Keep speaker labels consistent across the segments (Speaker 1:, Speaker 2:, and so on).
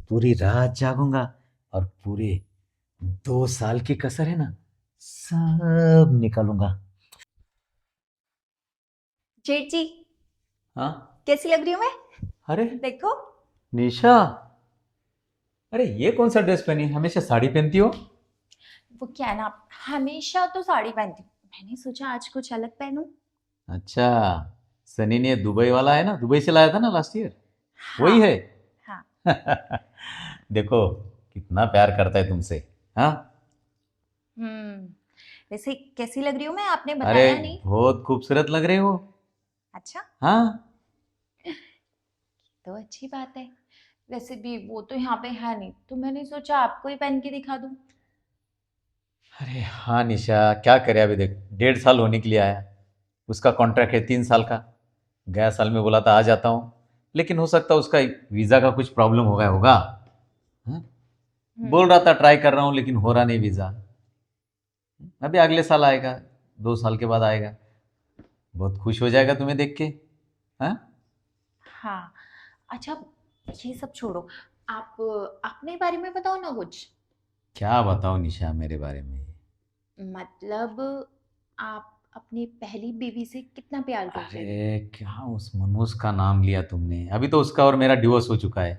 Speaker 1: पूरी रात जागूंगा और पूरे 2 साल की कसर है ना, सब निकालूंगा।
Speaker 2: जेठ जी,
Speaker 1: हाँ।
Speaker 2: कैसी लग रही हूँ मैं?
Speaker 1: अरे
Speaker 2: देखो।
Speaker 1: निशा, अरे ये कौन सा ड्रेस पहनी है? हमेशा साड़ी पहनती हो।
Speaker 2: वो क्या है ना, हमेशा तो साड़ी पहनती हूँ, मैंने सोचा आज कुछ अलग पहनूं।
Speaker 1: अच्छा, सनी ने दुबई वाला है ना, दुबई से लाया था ना लास्ट ईयर, वही है।
Speaker 2: हाँ। हाँ।
Speaker 1: देखो कितना प्यार करता है तुमसे। हाँ।
Speaker 2: हम्म। वैसे कैसी लग रही हूँ मैं, आपने
Speaker 1: अरे
Speaker 2: बताया नहीं।
Speaker 1: बहुत खूबसूरत लग रहे हो।
Speaker 2: अच्छा।
Speaker 1: हाँ।
Speaker 2: तो अच्छी बात है। वैसे भी वो तो यहाँ पे है नहीं, तो मैंने सोचा आपको ही पहन के दिखा दूं।
Speaker 1: अरे हाँ निशा, क्या करे, अभी देख 1.5 साल होने के लिए आया। उसका कॉन्ट्रैक्ट है 3 साल का। गया साल में बोला था आ जाता हूँ, लेकिन हो सकता है उसका वीज़ा का कुछ प्रॉब्लम हो गया होगा। हाँ? बोल रहा
Speaker 2: हम्म।
Speaker 1: था ट्राई कर रहा हूँ, लेकिन हो रहा नहीं वीज़ा। अभी अगले साल आएगा, 2 साल के बाद आएगा। बहुत खुश हो जाएगा तुम्हें देख के। हाँ।
Speaker 2: हाँ। अच्छा, ये सब छोड़ो। आप अपने बारे में बताओ ना कुछ।
Speaker 1: क्या बताओ निशा मेरे बारे में।
Speaker 2: मतलब, आप अपनी पहली बीवी से कितना प्यार करते थे?
Speaker 1: अरे क्या उस मनोज का नाम लिया तुमने? अभी तो उसका और मेरा डिवोर्स हो चुका है।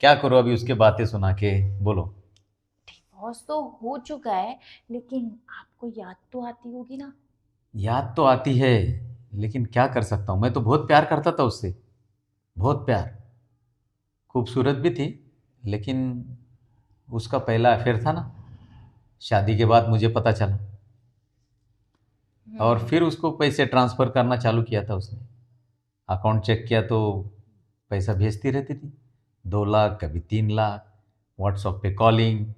Speaker 1: क्या करो अभी उसके बातें सुना के, बोलो।
Speaker 2: डिवोर्स तो हो चुका है, लेकिन आपको याद तो आती होगी ना।
Speaker 1: याद तो आती है, लेकिन क्या कर सकता हूँ, मैं तो बहुत प्यार करता था उससे। बहुत प्यार। खूबसूरत भी थी, लेकिन उसका पहला अफेयर था ना, शादी के बाद मुझे पता चला। और
Speaker 2: हम्म।
Speaker 1: फिर उसको पैसे ट्रांसफ़र करना चालू किया था उसने। अकाउंट चेक किया तो पैसा भेजती रहती थी। 2 लाख, कभी 3 लाख, व्हाट्सएप पे कॉलिंग।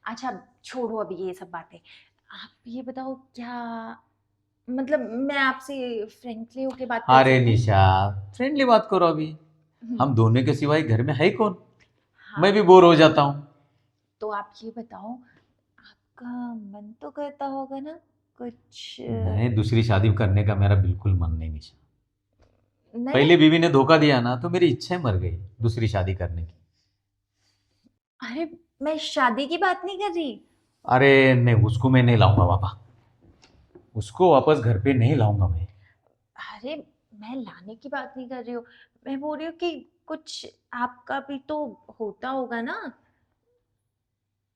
Speaker 2: अच्छा, छोड़ो अभी ये सब बातें। आप ये बताओ, क्या मतलब मैं आपसे फ्रेंकली होके बात कर
Speaker 1: अरे
Speaker 2: सकती हूँ?
Speaker 1: निशा, फ्रेंडली बात करो अभी। हम
Speaker 2: हम्म।
Speaker 1: दोनों के सिवाय घर में है कौन? मैं भी
Speaker 2: हाँ,
Speaker 1: बोर हो जाता हूँ।
Speaker 2: तो आप ये बताओ, आपका मन तो करता होगा ना कुछ
Speaker 1: नहीं, दूसरी शादी करने का मेरा बिल्कुल मन नहीं निशा।
Speaker 2: नहीं।
Speaker 1: पहले बीवी ने धोखा दिया ना, तो मेरी इच्छाएं मर गई दूसरी शादी करने की।
Speaker 2: अरे, मैं शादी की बात नहीं कर रही।
Speaker 1: अरे नहीं, उसको मैं नहीं लाऊंगा बाबा। उसको वापस घर पे नहीं लाऊंगा मैं।
Speaker 2: अरे, मैं लाने की बात नहीं कर रही हूँ। मैं बोल रही हूँ कि कुछ आपका भी तो होता होगा ना।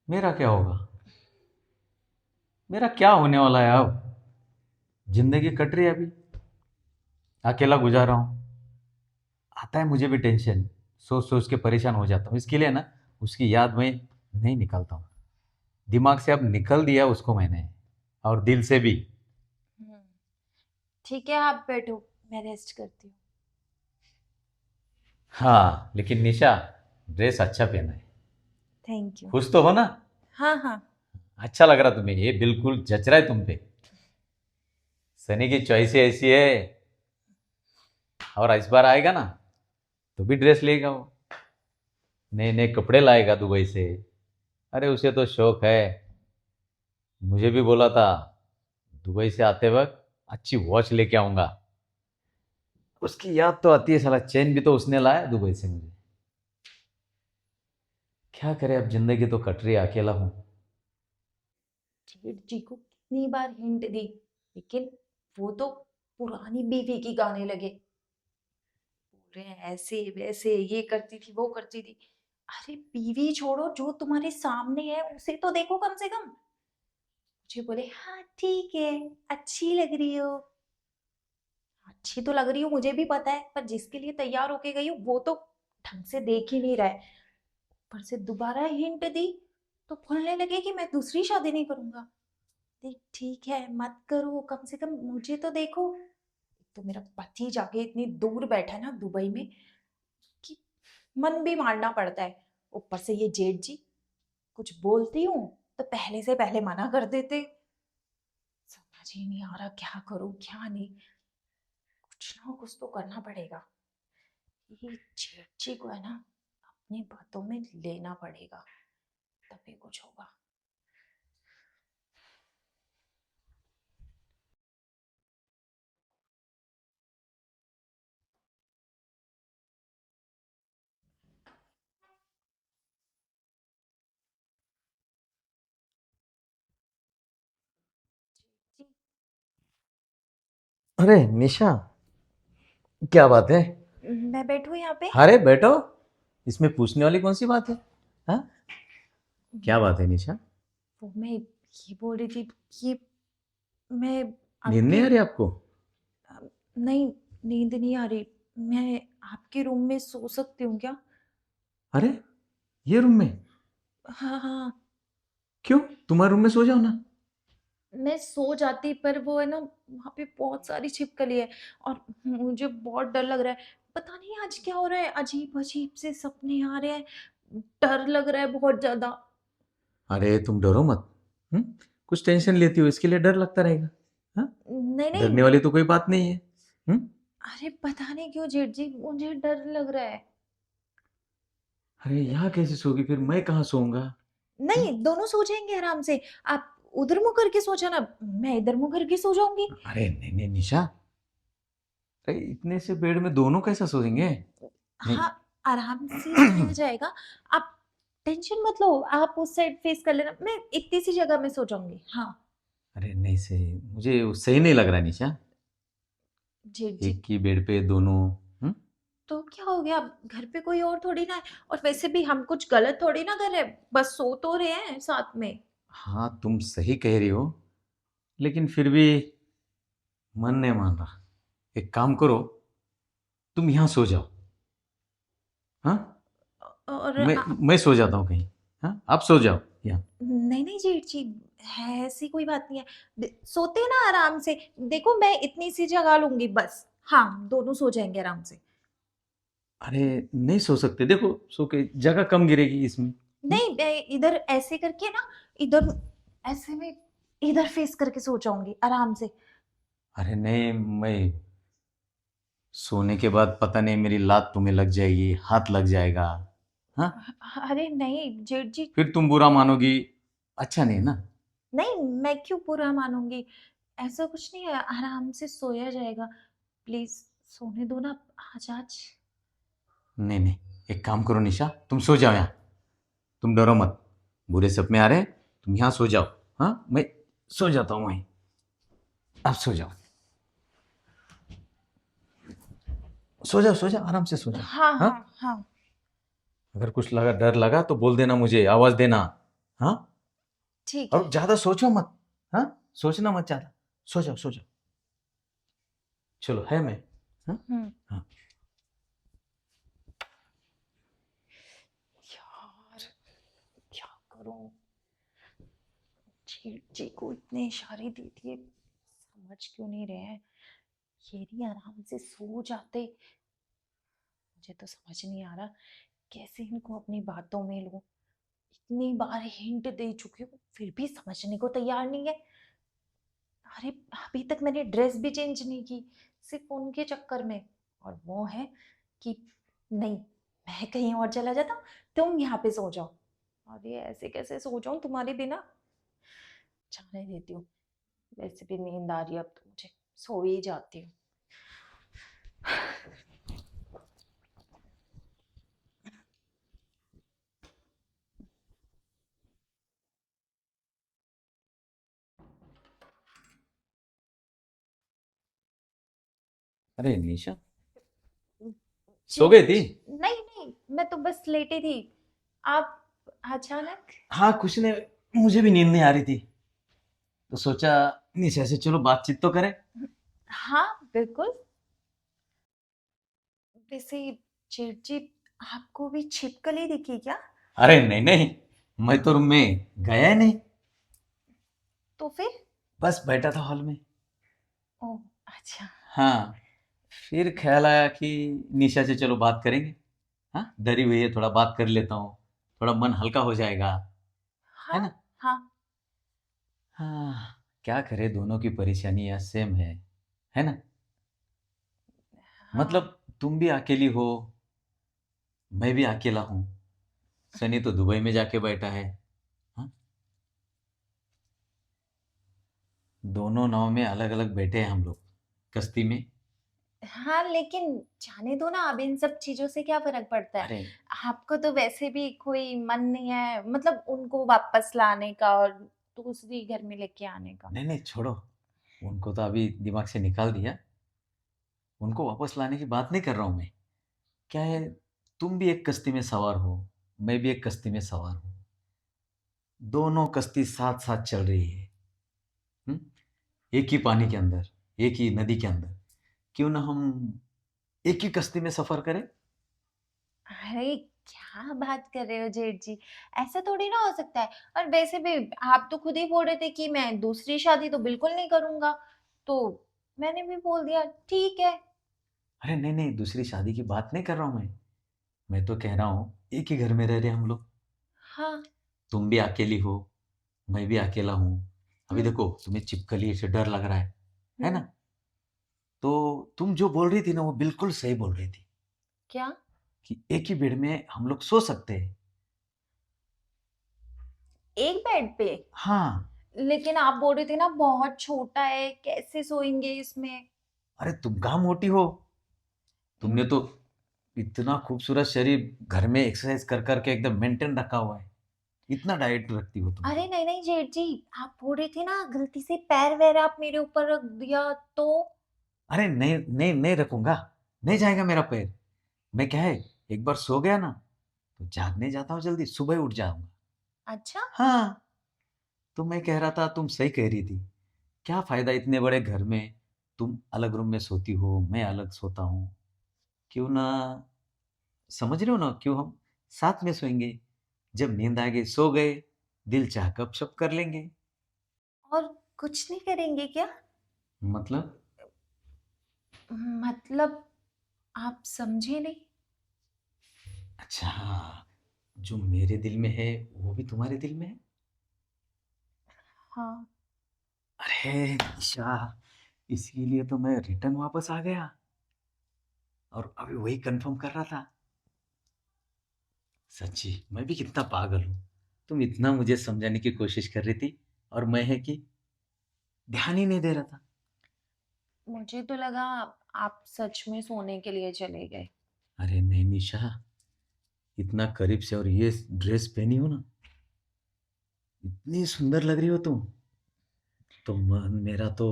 Speaker 1: मेरा क्या होगा? मेरा क्या होने वाला है अब? जिंदगी कट रही है अभी, अकेला गुजार रहा हूँ। आता है मुझे भी टेंशन, सोच सोच के परेशान हो जाता हूँ। इसके लिए ना उसकी याद मैं नहीं निकालता हूँ। दिमाग से अब निकल दिया उसको मैंने, और दिल से भी।
Speaker 2: हम्म। ठीक है, आप बैठो, मैं रेस्ट करती हूँ।
Speaker 1: हाँ लेकिन निशा, ड्रेस अच्छा पहना है।
Speaker 2: Thank you.
Speaker 1: खुश तो हो ना?
Speaker 2: हाँ हाँ।
Speaker 1: अच्छा लग रहा तुम्हें, ये बिल्कुल जच रहा है तुम पे। सनी की चॉइस ही ऐसी है। और इस बार आएगा ना, तो भी ड्रेस लेगा वो। नए नए कपड़े लाएगा दुबई से। अरे उसे तो शौक है। मुझे भी बोला था दुबई से आते वक्त अच्छी वॉच लेके आऊंगा। उसकी याद तो आती है, साला चेन भी तो उसने लाया दुबई से मुझे। क्या करे, अब जिंदगी तो कट रही है, अकेला हूँ।
Speaker 2: जेठ जी को कितनी बार हिंट दी, लेकिन वो तो पुरानी बीवी की गाने लगे। बोल रहे हैं ऐसे वैसे, ये करती थी वो करती थी। अरे बीवी छोड़ो, जो तुम्हारे सामने है उसे तो देखो कम से कम। मुझे बोले हाँ ठीक है, अच्छी लग रही हो। अच्छी तो लग रही हूँ, मुझे भी पता है, पर जिसके लिए तैयार होके गई हूँ वो तो ढंग से देख ही नहीं रहा है। ऊपर से दोबारा हिंट दी, तो बोलने लगे कि मैं दूसरी शादी नहीं करूंगा। देख ठीक है, मत करो, कम से कम मुझे तो देखो। तो मेरा पति जाके इतनी दूर बैठा है ना दुबई में, कि मन भी मारना पड़ता है। ऊपर से ये जेठ जी, कुछ बोलती हूँ तो पहले से पहले मना कर देते। समझ ही नहीं आ रहा क्या करूं क्या नहीं। कुछ ना कुछ तो करना पड़ेगा। ये जेठ जी को है ना, अपनी बातों में लेना पड़ेगा, तभी कुछ होगा।
Speaker 1: अरे निशा, क्या बात है?
Speaker 2: मैं बैठूं यहाँ पे?
Speaker 1: अरे बैठो, इसमें पूछने वाली कौन सी बात है? हाँ, क्या बात है निशा?
Speaker 2: वो मैं ये बोल रही थी कि मैं
Speaker 1: नींद नहीं
Speaker 2: आपके
Speaker 1: आ रही आपको?
Speaker 2: नहीं, नींद नहीं आ रही। मैं आपके रूम में सो सकती हूँ क्या?
Speaker 1: अरे, ये रूम में?
Speaker 2: हाँ हाँ,
Speaker 1: क्यों, तुम्हारे रूम में सो जाओ ना।
Speaker 2: मैं सो जाती, पर वो है ना, वहाँ पे बहुत सारी छिपकली है और मुझे बहुत डर लग रहा है। पता नहीं आज क्या हो रहा है, अजीब अजीब से सपने आ रहे हैं। डर लग रहा है बहुत ज्यादा।
Speaker 1: अरे तुम डरो मत। हम्म? कुछ टेंशन लेती हो इसके लिए डर लगता रहेगा? हाँ,
Speaker 2: नहीं
Speaker 1: डरने
Speaker 2: नहीं,
Speaker 1: वाली तो कोई बात नहीं है। हम्म?
Speaker 2: अरे पता नहीं क्यों जेठ जी, मुझे डर लग रहा है।
Speaker 1: अरे यहाँ कैसे सोगी, फिर मैं कहाँ सोऊंगा? हम्म?
Speaker 2: नहीं, दोनों सो जाएंगे आराम से। आप उधर मुंह करके सो जाना, मैं इधर मुंह करके सो जाऊंगी।
Speaker 1: अरे नहीं नहीं निशा, अरे इतने से बेड में दोनों कैसा सोएंगे? नहीं।
Speaker 2: हाँ, आराम से सोया जाएगा। आप टेंशन मत लो, आप उस साइड फेस कर लेना, मैं इतनी सी जगह में सो जाऊंगी। हाँ
Speaker 1: अरे नहीं, सही मुझे सही नहीं लग रहा निशा,
Speaker 2: जेठ जी,
Speaker 1: एक ही बेड पे दोनों। हम्म?
Speaker 2: तो क्या हो गया? घर पे कोई और थोड़ी ना है, और वैसे भी हम कुछ गलत थोड़ी ना कर रहे हैं, बस सो तो रहे हैं साथ में।
Speaker 1: हाँ तुम सही कह रही हो, लेकिन फिर भी मन नहीं मान रहा। एक काम करो, तुम यहाँ सो जाओ। हाँ,
Speaker 2: और
Speaker 1: मैं सो जाता हूँ कहीं। हाँ, आप सो जाओ यहाँ।
Speaker 2: नहीं नहीं जेठ जी, है ऐसी कोई बात नहीं है। सोते हैं ना आराम से। देखो मैं इतनी सी जगह लूंगी बस। हाँ, दोनों सो जाएंगे आराम से।
Speaker 1: अरे नहीं सो सकते, देखो सो के जगह कम गिरेगी इसमें।
Speaker 2: नहीं, मैं इधर ऐसे करके ना, इधर ऐसे में, इधर फेस करके सो जाऊंगी आराम से।
Speaker 1: अरे नहीं, मैं सोने के बाद पता नहीं मेरी लात तुम्हें लग जाएगी, हाथ लग जाएगा। हाँ,
Speaker 2: अरे नहीं जेठ जी,
Speaker 1: फिर तुम बुरा मानोगी, अच्छा नहीं ना।
Speaker 2: नहीं मैं क्यों बुरा मानूंगी? ऐसा कुछ नहीं है, आराम से सोया जाएगा। प्लीज सोने दो ना आज आज।
Speaker 1: नहीं नहीं, एक काम करो निशा, तुम सो जाओ यहाँ। तुम डरो मत, बुरे सपने आ रहे हैं, तुम यहाँ सो जाओ। हाँ, मैं सो जाता हूँ वहीं। आप सो जाओ, सो जाओ, सो जाओ, आराम से सो जाओ।
Speaker 2: हाँ
Speaker 1: हाँ,
Speaker 2: हाँ हाँ,
Speaker 1: अगर कुछ लगा, डर लगा तो बोल देना, मुझे आवाज देना। हाँ,
Speaker 2: ठीक है।
Speaker 1: और ज्यादा सोचो मत। हाँ, सोचना मत ज्यादा, सो जाओ, सो जाओ। चलो है मैं। हाँ
Speaker 2: हम्म।
Speaker 1: हाँ।
Speaker 2: यार, क्या करूं? जेठ जी को इतने इशारे दे दिए, समझ क्यों नहीं रहे हैं? ये नहीं आराम से सो जाते। मुझे तो समझ नहीं आ रहा कैसे इनको अपनी बातों में लूं। इतनी बार हिंट दे चुकी हूँ, फिर भी समझने को तैयार नहीं है। अरे अभी तक मैंने ड्रेस भी चेंज नहीं की, सिर्फ उनके चक्कर में। और वो है कि नहीं, मैं कहीं और चला जाता हूँ, तुम यहाँ पे सो जाओ। अरे ऐसे कैसे सो जाऊं तुम्हारे बिना? जाने देती हूँ, वैसे भी नींद आ रही है, अब तो मुझे सो ही जाती हूँ।
Speaker 1: अरे निशा, सो
Speaker 2: जी,
Speaker 1: गई थी?
Speaker 2: नहीं नहीं, मैं तो बस लेटी थी। आप अचानक?
Speaker 1: हाँ कुछ नहीं, मुझे भी नींद नहीं आ रही थी, तो सोचा निशा से चलो बातचीत तो करें।
Speaker 2: हाँ बिल्कुल। वैसे जेठ जी, आपको भी छिपकली दिखी क्या?
Speaker 1: अरे नहीं नहीं, मैं तो रूम में गया ही नहीं,
Speaker 2: तो फिर?
Speaker 1: बस बैठा था हॉल में।
Speaker 2: ओह, अच्छा।
Speaker 1: हाँ, फिर ख्याल आया कि निशा से चलो बात करेंगे। हाँ, डरी हुई है, थोड़ा बात कर लेता हूँ, थोड़ा मन हल्का हो जाएगा, है
Speaker 2: हाँ
Speaker 1: ना?
Speaker 2: हाँ
Speaker 1: हाँ, क्या करे, दोनों की परेशानियां सेम है ना?
Speaker 2: हाँ।
Speaker 1: मतलब तुम भी अकेली हो, मैं भी अकेला हूँ, सनी तो दुबई में जाके बैठा है। हाँ, दोनों नाव में अलग अलग बैठे हैं हम लोग, कश्ती में।
Speaker 2: हाँ लेकिन जाने दो ना, अब इन सब चीजों से क्या फर्क पड़ता है?
Speaker 1: अरे
Speaker 2: आपको तो वैसे भी कोई मन नहीं है, मतलब उनको वापस लाने का और दूसरी घर में लेके आने का।
Speaker 1: नहीं नहीं छोड़ो, उनको तो अभी दिमाग से निकाल दिया। उनको वापस लाने की बात नहीं कर रहा हूँ मैं। क्या है, तुम भी एक कश्ती में सवार हो, मैं भी एक कश्ती में सवार हूँ, दोनों कश्ती साथ साथ चल रही है। हम्म? एक ही पानी के अंदर, एक ही नदी के अंदर, क्यों ना हम एक ही कश्ती में सफर करें?
Speaker 2: अरे क्या बात कर रहे हो जेठ जी, ऐसा थोड़ी ना हो सकता है। और वैसे भी आप तो खुद ही बोल रहे थे कि मैं दूसरी शादी तो बिल्कुल नहीं करूंगा, तो मैंने भी बोल दिया ठीक है।
Speaker 1: अरे नहीं नहीं, दूसरी शादी की बात नहीं कर रहा हूँ मैं तो कह रहा हूँ एक ही घर में रह रहे हम लोग।
Speaker 2: हाँ।
Speaker 1: तुम भी अकेली हो, मैं भी अकेला हूँ। अभी
Speaker 2: हम्म।
Speaker 1: देखो तुम्हें छिपकली से डर लग रहा है
Speaker 2: हम्म।
Speaker 1: ना? तो तुम जो बोल रही थी ना वो बिल्कुल सही बोल रही थी
Speaker 2: क्या?
Speaker 1: कि एक ही बेड में हम लोग सो सकते हैं।
Speaker 2: एक बेड पे?
Speaker 1: हाँ।
Speaker 2: लेकिन आप बोल रहे थे ना बहुत छोटा है, कैसे सोएंगे इसमें?
Speaker 1: अरे तुम कहाँ मोटी हो, तुमने तो इतना खूबसूरत शरीर घर में एक्सरसाइज कर करके एकदम मेंटेन रखा हुआ है। इतना डाइट रखती हो तुम
Speaker 2: अरे
Speaker 1: तो।
Speaker 2: नहीं नहीं जेठ जी, आप बोल रहे थे ना गलती से पैर वैर आप मेरे ऊपर रख दिया तो?
Speaker 1: अरे नहीं नहीं नहीं रखूंगा, नहीं जाएगा मेरा पैर। मैं क्या है, एक बार सो गया ना तो जागने जाता हूँ, जल्दी सुबह उठ जाऊंगा।
Speaker 2: अच्छा।
Speaker 1: हाँ। तो मैं कह रहा था तुम सही कह रही थी, क्या फायदा इतने बड़े घर में, तुम अलग रूम में सोती हो, मैं अलग सोता हूँ। क्यों ना, समझ रहे हो ना, क्यों हम साथ में सोएंगे, जब नींद आ गई सो गए, दिल चाह गपशप कर लेंगे।
Speaker 2: और कुछ नहीं करेंगे क्या?
Speaker 1: मतलब?
Speaker 2: मतलब आप समझे नहीं।
Speaker 1: अच्छा, जो मेरे दिल में है वो भी तुम्हारे दिल में है?
Speaker 2: हाँ।
Speaker 1: अरे निशा, इसीलिए तो मैं रिटर्न वापस आ गया और अभी वही कंफर्म कर रहा था। सच्ची मैं भी कितना पागल हूँ, तुम इतना मुझे समझाने की कोशिश कर रही थी और मैं है कि ध्यान ही नहीं दे रहा था।
Speaker 2: मुझे तो लगा आप सच में सोने के लिए चले गए।
Speaker 1: अरे नहीं निशा, इतना करीब से और ये ड्रेस पहनी हो ना, इतनी सुंदर लग रही हो तुम, तो मन मेरा तो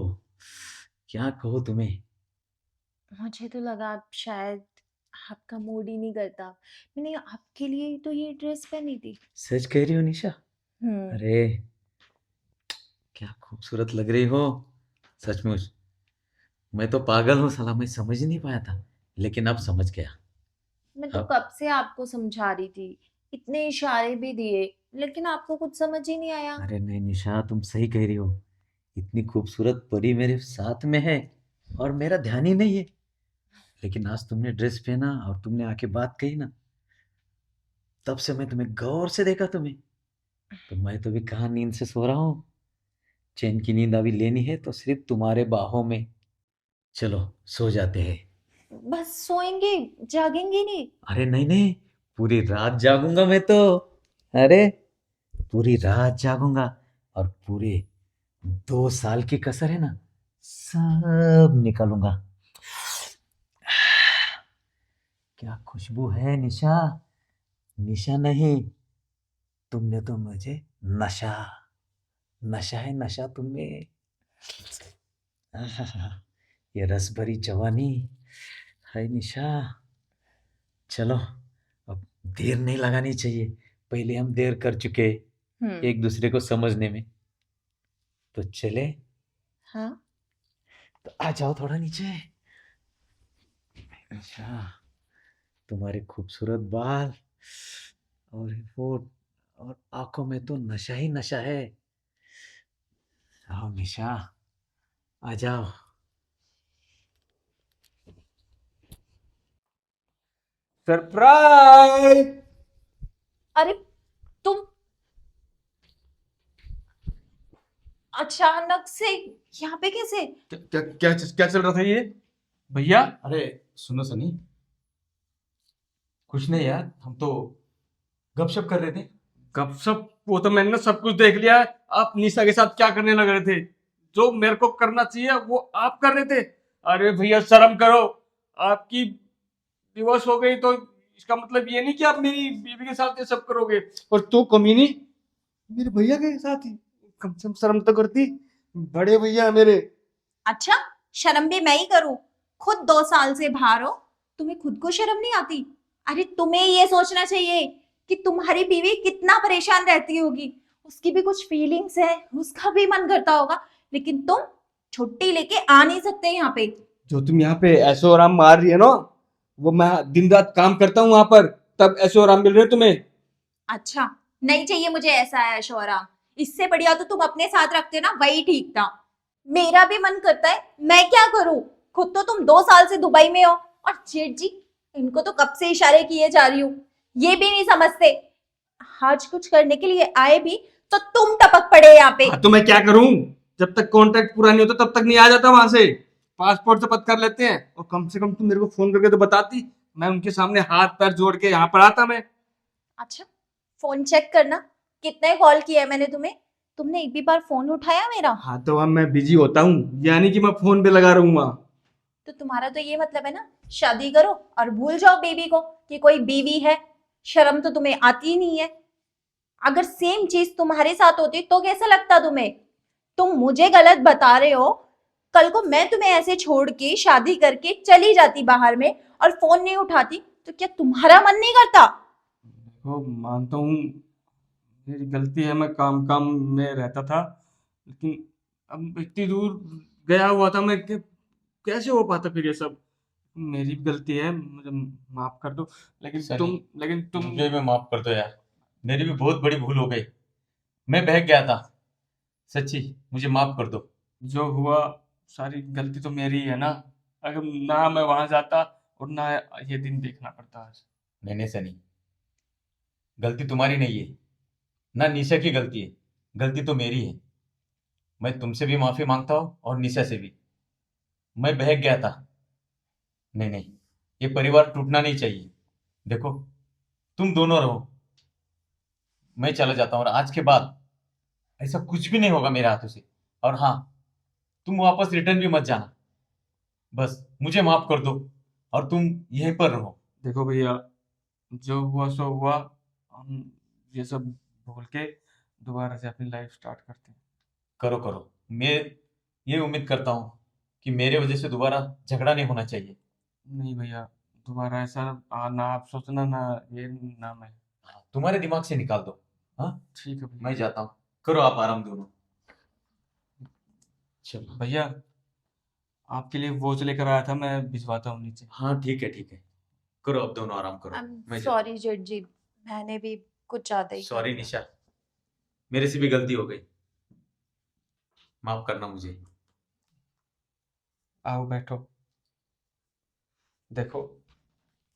Speaker 1: क्या कहो तुम्हें।
Speaker 2: मुझे तो लगा आप शायद आपका मूड ही नहीं करता, मैंने आपके लिए ही तो ये ड्रेस पहनी थी।
Speaker 1: सच कह रही हो निशा?
Speaker 2: हम्म।
Speaker 1: अरे क्या खूबसूरत लग रही हो, सचमुच। मैं तो पागल हूँ साला, मैं समझ ही नहीं पाया था, लेकिन अब समझ गया।
Speaker 2: मैं तो
Speaker 1: अब
Speaker 2: कब से आपको समझा रही थी, इतने इशारे भी दिए, लेकिन आपको कुछ समझ ही नहीं आया।
Speaker 1: अरे नहीं निशा, तुम सही कह रही हो, इतनी खूबसूरत परी मेरे साथ में है और मेरा ध्यान ही नहीं है। लेकिन आज तुमने ड्रेस पहना और तुमने आके बात कही ना, तब से मैं तुम्हें गौर से देखा तुम्हें, तो मैं तो भी कहाँ नींद से सो रहा हूँ। चैन की नींद अभी लेनी है तो सिर्फ तुम्हारे बाहों में। चलो सो जाते हैं।
Speaker 2: बस सोएंगे, जागेंगे नहीं?
Speaker 1: अरे नहीं नहीं, पूरी रात जागूंगा मैं तो। अरे पूरी रात जागूंगा और पूरे 2 साल की कसर है ना, सब निकालूंगा। क्या खुशबू है निशा, निशा नहीं, तुमने तो मुझे नशा, नशा है नशा तुम्हें। आहा, ये रस भरी जवानी है निशा। चलो अब देर नहीं लगानी चाहिए, पहले हम देर कर चुके
Speaker 2: हम्म।
Speaker 1: एक दूसरे को समझने में, तो चले।
Speaker 2: हाँ।
Speaker 1: तो आ जाओ थोड़ा नीचे। अच्छा, तुम्हारे खूबसूरत बाल और वो, और आंखों में तो नशा ही नशा है। आओ निशा, आ जाओ। सरप्राइज।
Speaker 2: अरे तुम अचानक से यहाँ पे कैसे?
Speaker 3: क्या क्या क्या क्या चल रहा था ये भैया? अरे सुनो सनी, कुछ नहीं यार, हम तो गपशप कर रहे थे। गपशप? वो तो मैंने ना सब कुछ देख लिया है। आप निशा के साथ क्या करने लग रहे थे, जो मेरे को करना चाहिए वो आप कर रहे थे। अरे भैया शर्म करो, आपकी डिवोर्स हो गई तो इसका मतलब ये नहीं कि आप मेरी बीवी के साथ ये सब करोगे। और तू कमीनी मेरे भैया के साथ ही, कम से कम शर्म तो करती, बड़े भैया मेरे।
Speaker 2: अच्छा, शर्म भी मैं ही करूं? खुद 2 साल से बाहर हो, तुम्हें खुद को शर्म नहीं आती? अरे तुम्हें ये सोचना चाहिए कि तुम्हारी बीवी कितना परेशान रहती होगी, उसकी भी कुछ फीलिंग्स है, उसका भी मन करता होगा, लेकिन तुम छुट्टी लेके आ नहीं सकते यहाँ पे।
Speaker 3: जो तुम यहाँ पे ऐशो आराम मार रही है ना, वो मैं दिन रात काम करता हूँ वहां पर, तब ऐशो आराम मिल रहे हैं तुम्हें।
Speaker 2: अच्छा, नहीं चाहिए मुझे ऐसा ऐशो आराम, इससे बढ़िया तो तुम अपने साथ रखते ना, वही ठीक था। मेरा भी मन करता है, मैं क्या करूं, खुद तो तुम 2 साल से दुबई में हो, और जेठ जी इनको तो कब से इशारे किए जा रही हूँ, ये भी नहीं समझते। आज कुछ करने के लिए आए भी तो तुम टपक पड़े यहाँ पे।
Speaker 3: हाँ तो मैं क्या करूं, जब तक कॉन्ट्रैक्ट पूरा नहीं होता तब तक नहीं आ जाता वहां से। पासपोर्ट से पता कर लेते हैं, और कम से कम तुम मेरे को फोन करके तो बताती, मैं उनके सामने हाथ पैर जोड़ के यहाँ पर आता मैं।
Speaker 2: अच्छा, फोन चेक करना, कितने कॉल किया है मैंने तुम्हें, तुमने एक भी बार फोन उठाया मेरा?
Speaker 3: हाँ तो अब मैं बिजी होता हूँ, यानी कि मैं फोन पे लगा रहूंगा।
Speaker 2: तो तुम्हारा तो ये मतलब है ना, शादी करो और भूल जाओ बेबी को कि कोई बीवी है, शर्म तो तुम्हें आती ही नहीं है। अगर सेम चीज तुम्हारे साथ होती तो कैसा लगता तुम्हें? तुम मुझे गलत बता रहे हो, कल को मैं तुम्हें ऐसे छोड़ के शादी करके चली जाती बाहर में और फोन नहीं उठाती, तो क्या तुम्हारा मन नहीं करता?
Speaker 3: देखो मानता हूँ मेरी गलती है, मैं काम काम में रहता था, लेकिन अब इतनी दूर गया हुआ था मैं, कैसे हो पाता फिर ये सब। मेरी भी गलती है, मुझे माफ कर दो।
Speaker 1: सनी,
Speaker 3: लेकिन तुम
Speaker 1: मुझे भी माफ कर दो यार, मेरी भी बहुत बड़ी भूल हो गई, मैं बहक गया था, सच्ची मुझे माफ कर दो।
Speaker 3: जो हुआ सारी गलती तो मेरी ही है ना। अगर ना मैं वहां जाता और ना ये दिन देखना पड़ता आज।
Speaker 1: नहीं नहीं सनी, गलती तुम्हारी नहीं है, ना निशा की गलती है, गलती तो मेरी है। मैं तुमसे भी माफी मांगता हूँ और निशा से भी, मैं बहक गया था। नहीं नहीं, ये परिवार टूटना नहीं चाहिए। देखो, तुम दोनों रहो, मैं चला जाता हूँ, और आज के बाद ऐसा कुछ भी नहीं होगा मेरे हाथों से। और हाँ, तुम वापस रिटर्न भी मत जाना, बस मुझे माफ कर दो और तुम यहीं पर रहो।
Speaker 3: देखो भैया, जो हुआ सो हुआ, हम ये सब भूल के दोबारा से अपनी लाइफ स्टार्ट करते हैं।
Speaker 1: करो करो, मैं ये उम्मीद करता हूँ कि मेरे वजह से दोबारा झगड़ा नहीं होना चाहिए।
Speaker 3: नहीं भैया, दोबारा ऐसा ना आप सोचना, ना ये ना मैं।
Speaker 1: हाँ, तुम्हारे दिमाग से निकाल दो। हाँ,
Speaker 3: ठीक है भैया।
Speaker 1: मैं जाता हूँ, करो आप आराम दोनों। चलो।
Speaker 3: भैया, आपके लिए वॉच लेकर आया था, मैं भिजवाता हूँ नीचे।
Speaker 1: हाँ ठीक है ठीक है, करो आप दोनों आराम करो,
Speaker 2: आई एम
Speaker 1: मैं जाता
Speaker 2: सॉरी जेठ जी, मैंने भी कुछ ज्यादा ही
Speaker 1: हूँ।
Speaker 2: कर
Speaker 1: सॉरी
Speaker 2: दिया।
Speaker 1: निशा, मेरे से भी गलती हो गई, माफ करना मुझे।
Speaker 3: आओ बैठो। देखो,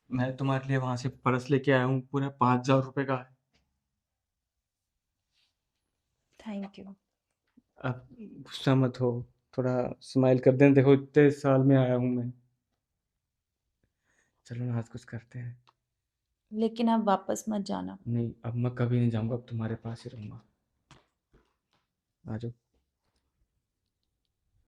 Speaker 3: मैं तुम्हारे लिए वहां से पर्स लेके आया हूँ, पूरे 5,000 रुपए का है।
Speaker 2: Thank you.
Speaker 3: अब गुस्सा मत हो, थोड़ा स्माइल कर देना, देखो इतने साल में आया हूँ मैं। चलो ना आज कुछ करते हैं।
Speaker 2: लेकिन अब वापस मत जाना।
Speaker 3: नहीं, अब मैं कभी नहीं जाऊंगा, अब तुम्हारे पास ही रहूंगा। आ जाओ।